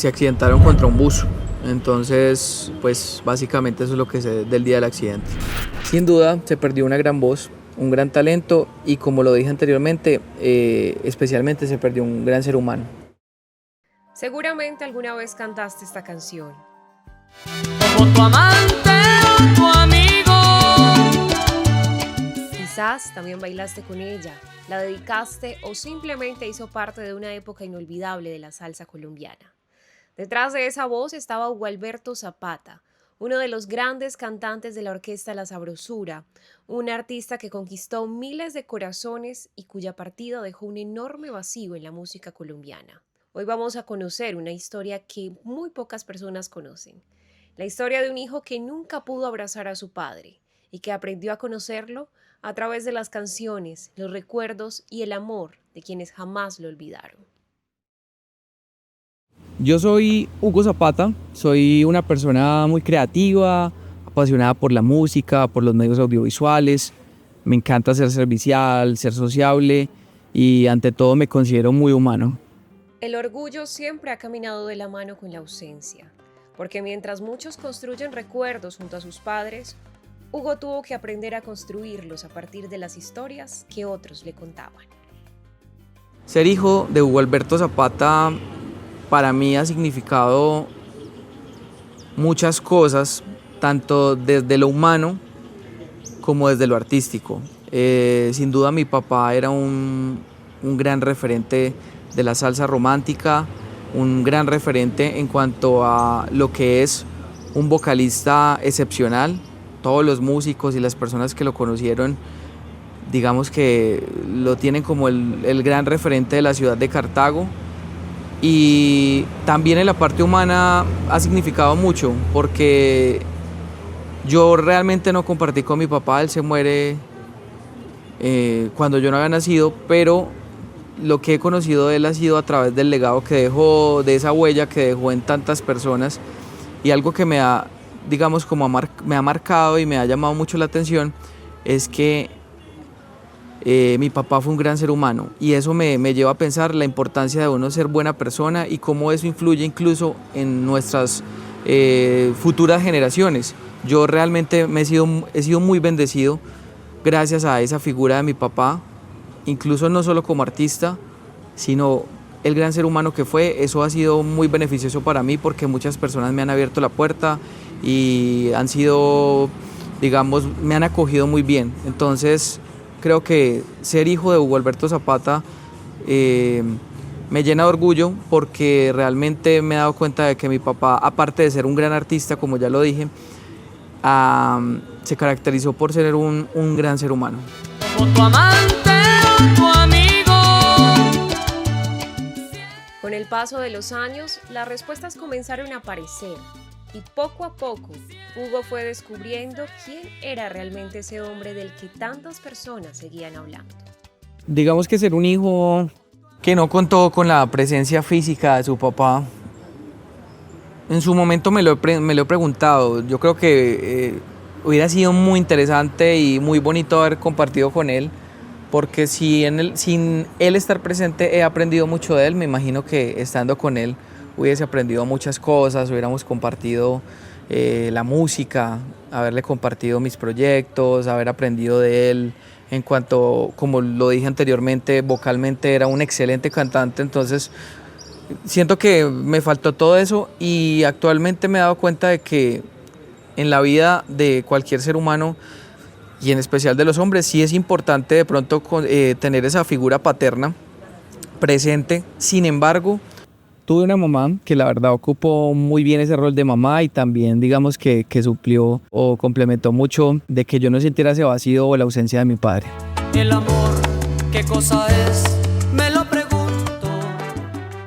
Se accidentaron contra un bus, entonces pues básicamente eso es lo que sé del día del accidente. Sin duda se perdió una gran voz, un gran talento y como lo dije anteriormente, especialmente se perdió un gran ser humano. Seguramente alguna vez cantaste esta canción. Como tu amante o tu amigo. Quizás también bailaste con ella, la dedicaste o simplemente hizo parte de una época inolvidable de la salsa colombiana. Detrás de esa voz estaba Hugo Alberto Zapata, uno de los grandes cantantes de la orquesta La Sabrosura, un artista que conquistó miles de corazones y cuya partida dejó un enorme vacío en la música colombiana. Hoy vamos a conocer una historia que muy pocas personas conocen, la historia de un hijo que nunca pudo abrazar a su padre y que aprendió a conocerlo a través de las canciones, los recuerdos y el amor de quienes jamás lo olvidaron. Yo soy Hugo Zapata, soy una persona muy creativa, apasionada por la música, por los medios audiovisuales. Me encanta ser servicial, ser sociable y ante todo me considero muy humano. El orgullo siempre ha caminado de la mano con la ausencia, porque mientras muchos construyen recuerdos junto a sus padres, Hugo tuvo que aprender a construirlos a partir de las historias que otros le contaban. Ser hijo de Hugo Alberto Zapata para mí ha significado muchas cosas, tanto desde lo humano como desde lo artístico. Sin duda mi papá era un gran referente de la salsa romántica, un gran referente en cuanto a lo que es un vocalista excepcional. Todos los músicos y las personas que lo conocieron, digamos que lo tienen como el gran referente de la ciudad de Cartago. Y también en la parte humana ha significado mucho, porque yo realmente no compartí con mi papá, él se muere cuando yo no había nacido, pero lo que he conocido de él ha sido a través del legado que dejó, de esa huella que dejó en tantas personas, y algo que me ha, digamos, me ha marcado y me ha llamado mucho la atención es que mi papá fue un gran ser humano y eso me lleva a pensar la importancia de uno ser buena persona y cómo eso influye incluso en nuestras futuras generaciones. Yo realmente he sido muy bendecido gracias a esa figura de mi papá, incluso no solo como artista, sino el gran ser humano que fue. Eso ha sido muy beneficioso para mí porque muchas personas me han abierto la puerta y han sido, digamos, me han acogido muy bien. Entonces, creo que ser hijo de Hugo Alberto Zapata me llena de orgullo porque realmente me he dado cuenta de que mi papá, aparte de ser un gran artista, como ya lo dije, se caracterizó por ser un gran ser humano. Como tu amante o tu amigo. Con el paso de los años, las respuestas comenzaron a aparecer y poco a poco Hugo fue descubriendo quién era realmente ese hombre del que tantas personas seguían hablando. Digamos que ser un hijo que no contó con la presencia física de su papá, en su momento me lo he preguntado. Yo creo que hubiera sido muy interesante y muy bonito haber compartido con él, porque sin él estar presente he aprendido mucho de él. Me imagino que estando con él hubiese aprendido muchas cosas, hubiéramos compartido la música, haberle compartido mis proyectos, haber aprendido de él en cuanto, como lo dije anteriormente, vocalmente era un excelente cantante. Entonces siento que me faltó todo eso y actualmente me he dado cuenta de que en la vida de cualquier ser humano y en especial de los hombres sí es importante de pronto tener esa figura paterna presente. Sin embargo, tuve una mamá que la verdad ocupó muy bien ese rol de mamá y también digamos que suplió o complementó mucho de que yo no sintiera ese vacío o la ausencia de mi padre. El amor, ¿qué cosa es? Me lo pregunto.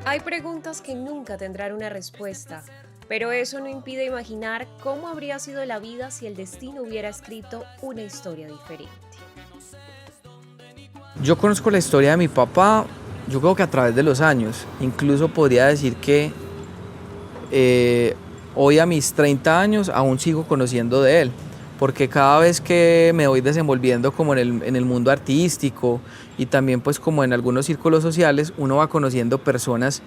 Hay preguntas que nunca tendrán una respuesta, pero eso no impide imaginar cómo habría sido la vida si el destino hubiera escrito una historia diferente. Yo conozco la historia de mi papá, yo creo que a través de los años. Incluso podría decir que hoy a mis 30 años aún sigo conociendo de él, porque cada vez que me voy desenvolviendo como en el mundo artístico y también pues como en algunos círculos sociales, uno va conociendo personas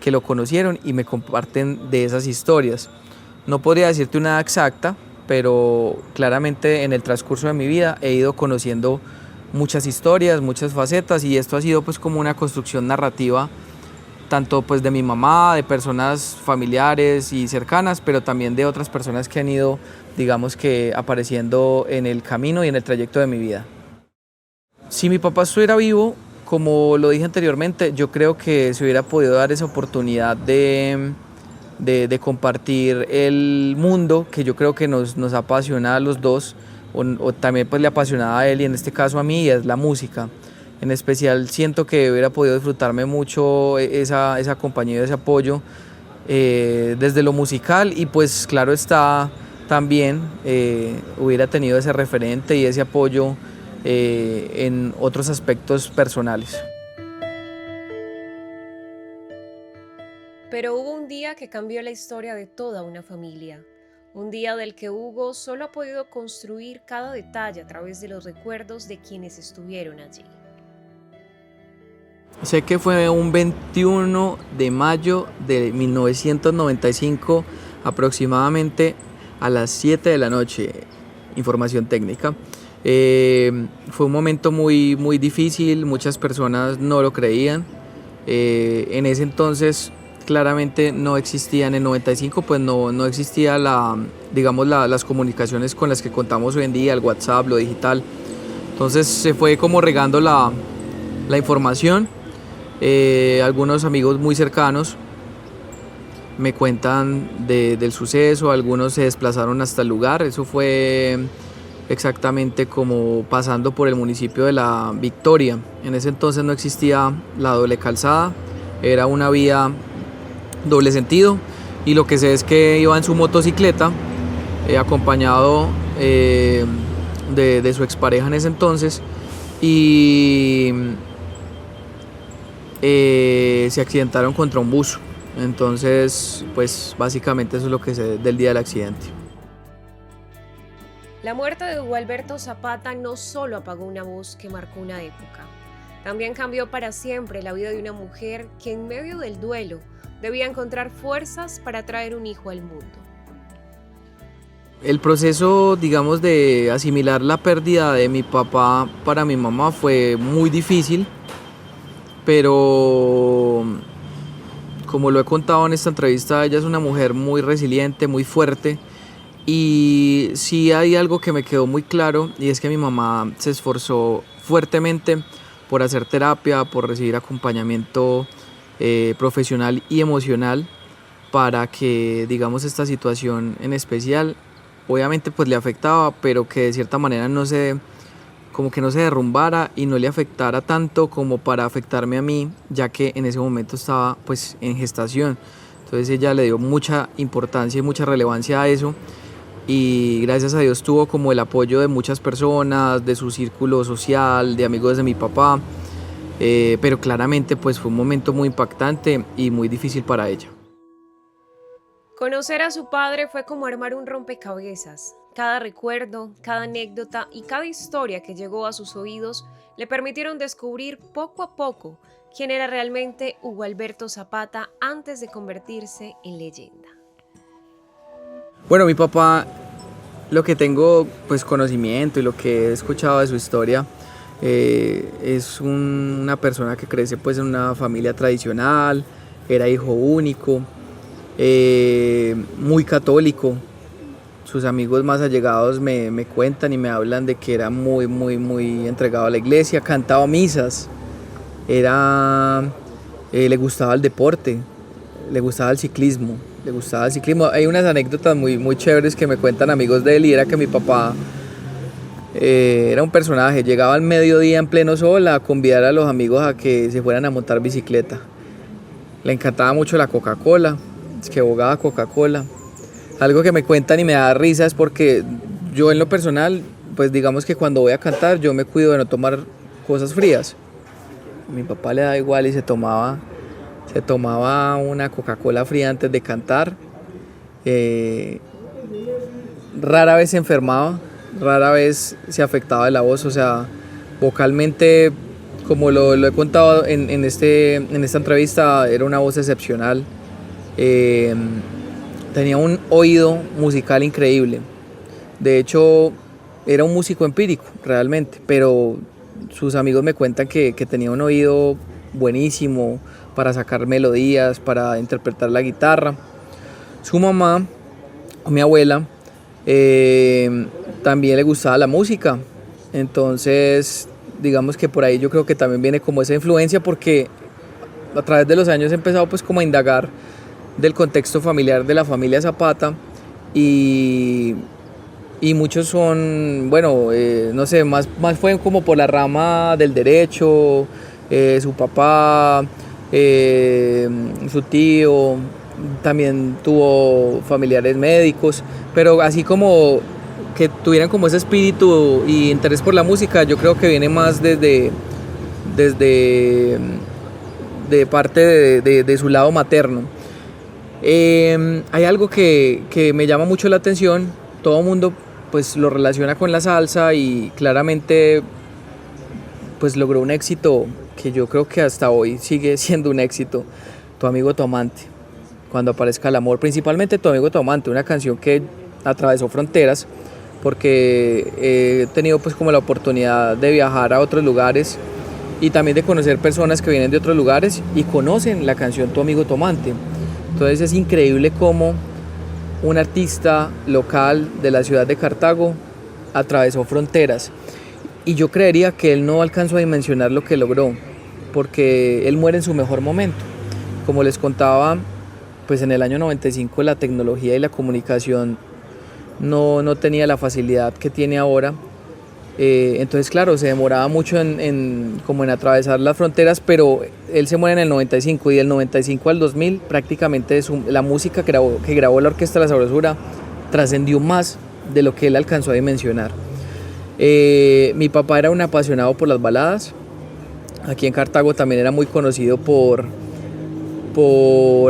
que lo conocieron y me comparten de esas historias. No podría decirte una exacta, pero claramente en el transcurso de mi vida he ido conociendo muchas historias, muchas facetas, y esto ha sido pues como una construcción narrativa tanto pues de mi mamá, de personas familiares y cercanas, pero también de otras personas que han ido, digamos que, apareciendo en el camino y en el trayecto de mi vida. Si mi papá estuviera vivo, como lo dije anteriormente, yo creo que se hubiera podido dar esa oportunidad de compartir el mundo que yo creo que nos apasiona a los dos, o también pues le apasionaba a él y en este caso a mí, y es la música. En especial siento que hubiera podido disfrutarme mucho esa compañía, ese apoyo desde lo musical, y pues claro está, también hubiera tenido ese referente y ese apoyo en otros aspectos personales. Pero hubo un día que cambió la historia de toda una familia. Un día del que Hugo solo ha podido construir cada detalle a través de los recuerdos de quienes estuvieron allí. Sé que fue un 21 de mayo de 1995, aproximadamente a las 7 de la noche, información técnica. Fue un momento muy, muy difícil, muchas personas no lo creían. En ese entonces claramente no existía, en el 95 pues no existía las comunicaciones con las que contamos hoy en día, el WhatsApp, lo digital. Entonces se fue como regando la información. Algunos amigos muy cercanos me cuentan del suceso, algunos se desplazaron hasta el lugar. Eso fue exactamente como pasando por el municipio de La Victoria. En ese entonces no existía la doble calzada, era una vía doble sentido, y lo que sé es que iba en su motocicleta acompañado de su expareja en ese entonces, y se accidentaron contra un bus. Entonces pues básicamente eso es lo que sé del día del accidente. La muerte de Hugo Alberto Zapata no solo apagó una voz que marcó una época, también cambió para siempre la vida de una mujer que en medio del duelo debía encontrar fuerzas para traer un hijo al mundo. El proceso, digamos, de asimilar la pérdida de mi papá para mi mamá fue muy difícil, pero como lo he contado en esta entrevista, ella es una mujer muy resiliente, muy fuerte, y sí hay algo que me quedó muy claro, y es que mi mamá se esforzó fuertemente por hacer terapia, por recibir acompañamiento profesional y emocional para que, digamos, esta situación en especial, obviamente pues le afectaba, pero que de cierta manera como que no se derrumbara y no le afectara tanto como para afectarme a mí, ya que en ese momento estaba pues en gestación. Entonces ella le dio mucha importancia y mucha relevancia a eso, y gracias a Dios tuvo como el apoyo de muchas personas, de su círculo social, de amigos de mi papá, pero claramente pues fue un momento muy impactante y muy difícil para ella. Conocer a su padre fue como armar un rompecabezas. Cada recuerdo, cada anécdota y cada historia que llegó a sus oídos le permitieron descubrir poco a poco quién era realmente Hugo Alberto Zapata antes de convertirse en leyenda. Bueno, mi papá, lo que tengo pues conocimiento y lo que he escuchado de su historia, es una persona que crece pues en una familia tradicional, era hijo único, muy católico. Sus amigos más allegados me cuentan y me hablan de que era muy, muy, muy entregado a la iglesia, cantaba misas, le gustaba el deporte, le gustaba el ciclismo. Hay unas anécdotas muy, muy chéveres que me cuentan amigos de él, y era que mi papá era un personaje. Llegaba al mediodía en pleno sol a convidar a los amigos a que se fueran a montar bicicleta. Le encantaba mucho la Coca-Cola, es que bogaba Coca-Cola. Algo que me cuentan y me da risa es porque yo en lo personal, pues digamos que cuando voy a cantar yo me cuido de no tomar cosas frías. A mi papá le da igual y se tomaba una Coca-Cola fría antes de cantar. Rara vez se enfermaba, rara vez se afectaba de la voz, o sea, vocalmente como lo he contado en esta entrevista, era una voz excepcional. Tenía un oído musical increíble. De hecho, era un músico empírico realmente, pero sus amigos me cuentan que tenía un oído buenísimo para sacar melodías, para interpretar la guitarra. Su mamá, mi abuela, también le gustaba la música, entonces digamos que por ahí yo creo que también viene como esa influencia, porque a través de los años he empezado pues como a indagar del contexto familiar de la familia Zapata y muchos son, bueno, no sé, más fue como por la rama del derecho, su papá, su tío, también tuvo familiares médicos, pero así como que tuvieran como ese espíritu y interés por la música, yo creo que viene más desde de parte de su lado materno. Hay algo que me llama mucho la atención. Todo el mundo pues lo relaciona con la salsa y claramente pues logró un éxito que yo creo que hasta hoy sigue siendo un éxito. Tu amigo, tu amante, Cuando aparezca el amor, principalmente Tu amigo, tu amante, una canción que atravesó fronteras, porque he tenido pues como la oportunidad de viajar a otros lugares y también de conocer personas que vienen de otros lugares y conocen la canción Tu amigo, tu amante. Entonces es increíble cómo un artista local de la ciudad de Cartago atravesó fronteras, y yo creería que él no alcanzó a dimensionar lo que logró, porque él muere en su mejor momento. Como les contaba, pues en el año 95 la tecnología y la comunicación no tenía la facilidad que tiene ahora. Entonces claro, se demoraba mucho en atravesar las fronteras, pero él se muere en el 95 y del 95 al 2000 prácticamente la música que grabó la Orquesta La Sabrosura trascendió más de lo que él alcanzó a dimensionar. Mi papá era un apasionado por las baladas. Aquí en Cartago también era muy conocido por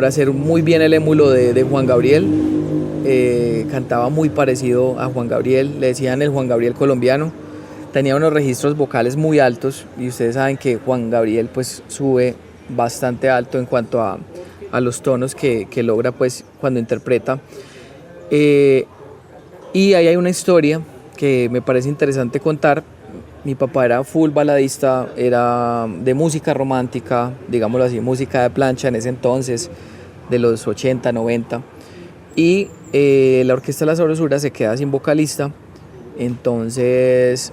hacer muy bien el émulo de Juan Gabriel. Cantaba muy parecido a Juan Gabriel, le decían el Juan Gabriel colombiano. Tenía unos registros vocales muy altos y ustedes saben que Juan Gabriel pues sube bastante alto en cuanto a los tonos que logra pues cuando interpreta. Y ahí hay una historia que me parece interesante contar. Mi papá era full baladista, era de música romántica, digámoslo así, música de plancha en ese entonces, de los 80, 90. Y la Orquesta La Sabrosura se queda sin vocalista. Entonces,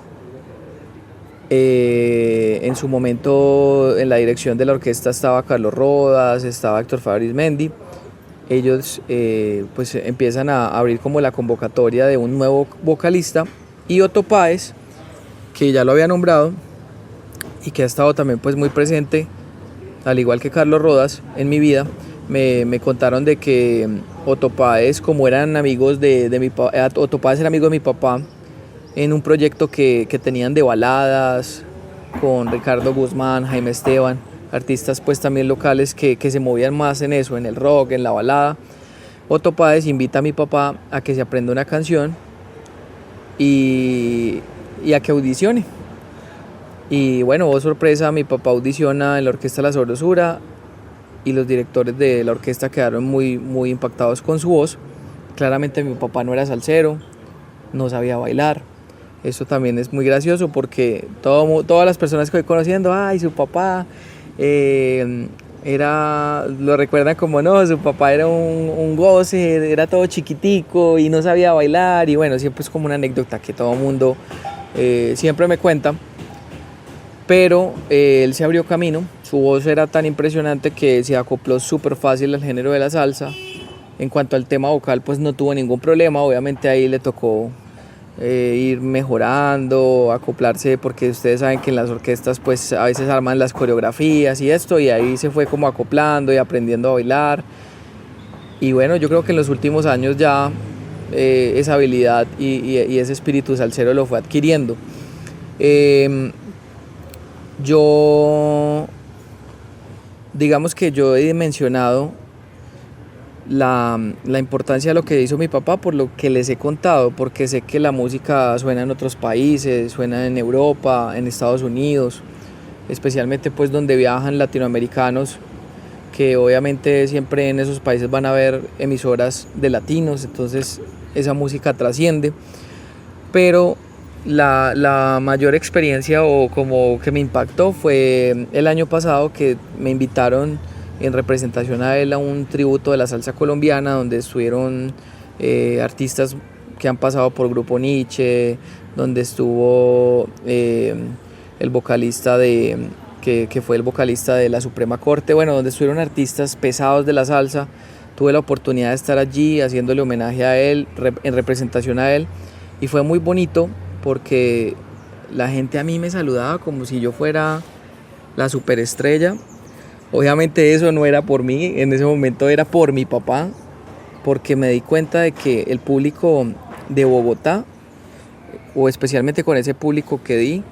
en su momento en la dirección de la orquesta estaba Carlos Rodas, estaba Héctor Fabrismendi. Ellos pues empiezan a abrir como la convocatoria de un nuevo vocalista, y Otto Páez, que ya lo había nombrado y que ha estado también pues muy presente, al igual que Carlos Rodas en mi vida, me contaron de que Otto Páez, como eran amigos Otto Páez era amigo de mi papá en un proyecto que tenían de baladas con Ricardo Guzmán, Jaime Esteban, artistas pues también locales que se movían más en eso, en el rock, en la balada. Otto Páez invita a mi papá a que se aprenda una canción y a que audicione. Y bueno, oh sorpresa, mi papá audiciona en la Orquesta La Sabrosura y los directores de la orquesta quedaron muy, muy impactados con su voz. Claramente mi papá no era salsero, no sabía bailar. Eso también es muy gracioso porque todas las personas que voy conociendo, ay, su papá lo recuerdan como no, su papá era un goce, era todo chiquitico y no sabía bailar, y bueno, siempre es como una anécdota que todo el mundo siempre me cuenta. Pero él se abrió camino, su voz era tan impresionante que se acopló súper fácil al género de la salsa. En cuanto al tema vocal, pues no tuvo ningún problema, obviamente ahí le tocó ir mejorando, acoplarse, porque ustedes saben que en las orquestas pues a veces arman las coreografías y esto, y ahí se fue como acoplando y aprendiendo a bailar. Y bueno, yo creo que en los últimos años ya esa habilidad y ese espíritu salsero lo fue adquiriendo. Digamos que yo he dimensionado la importancia de lo que hizo mi papá por lo que les he contado, porque sé que la música suena en otros países, suena en Europa, en Estados Unidos, especialmente pues donde viajan latinoamericanos, que obviamente siempre en esos países van a haber emisoras de latinos, entonces esa música trasciende. Pero la mayor experiencia o como que me impactó fue el año pasado, que me invitaron en representación a él a un tributo de la salsa colombiana, donde estuvieron artistas que han pasado por Grupo Nietzsche, donde estuvo el vocalista que fue el vocalista de la Suprema Corte, bueno, donde estuvieron artistas pesados de la salsa. Tuve la oportunidad de estar allí haciéndole homenaje a él, en representación a él, y fue muy bonito porque la gente a mí me saludaba como si yo fuera la superestrella. Obviamente eso no era por mí, en ese momento era por mi papá, porque me di cuenta de que el público de Bogotá, o especialmente con ese público que di,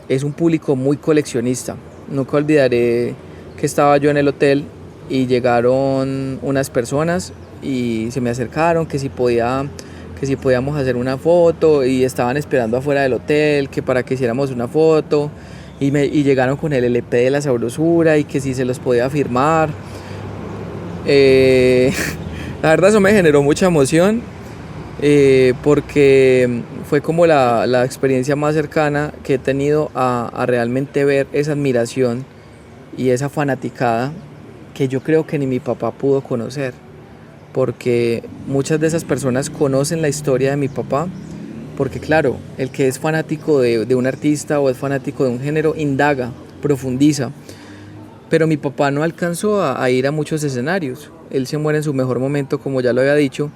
es un público muy coleccionista. Nunca olvidaré que estaba yo en el hotel y llegaron unas personas y se me acercaron que si podíamos hacer una foto, y estaban esperando afuera del hotel que para que hiciéramos una foto, y llegaron con el LP de La Sabrosura y que si se los podía firmar. La verdad eso me generó mucha emoción, porque fue como la experiencia más cercana que he tenido a realmente ver esa admiración y esa fanaticada que yo creo que ni mi papá pudo conocer, porque muchas de esas personas conocen la historia de mi papá, porque claro, el que es fanático de un artista o es fanático de un género indaga, profundiza, pero mi papá no alcanzó a ir a muchos escenarios. Él se muere en su mejor momento, como ya lo había dicho,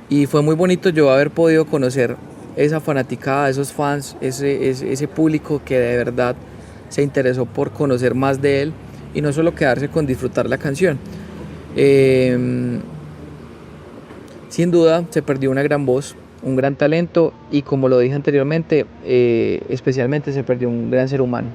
y fue muy bonito yo haber podido conocer esa fanaticada, esos fans, ese público que de verdad se interesó por conocer más de él y no solo quedarse con disfrutar la canción. Sin duda se perdió una gran voz, un gran talento, y como lo dije anteriormente, especialmente se perdió un gran ser humano.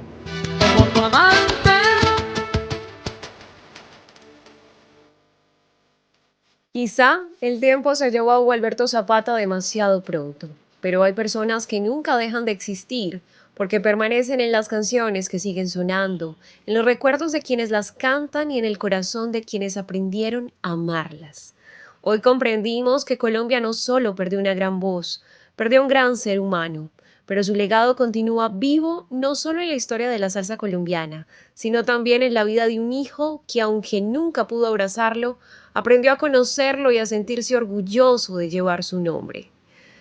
Quizá el tiempo se llevó a Hugo Alberto Zapata demasiado pronto, pero hay personas que nunca dejan de existir porque permanecen en las canciones que siguen sonando, en los recuerdos de quienes las cantan y en el corazón de quienes aprendieron a amarlas. Hoy comprendimos que Colombia no solo perdió una gran voz, perdió un gran ser humano, pero su legado continúa vivo no solo en la historia de la salsa colombiana, sino también en la vida de un hijo que, aunque nunca pudo abrazarlo, aprendió a conocerlo y a sentirse orgulloso de llevar su nombre.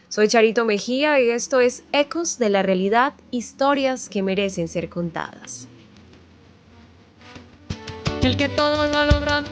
Soy Charito Mejía y esto es Ecos de la Realidad, historias que merecen ser contadas. El que todo lo logra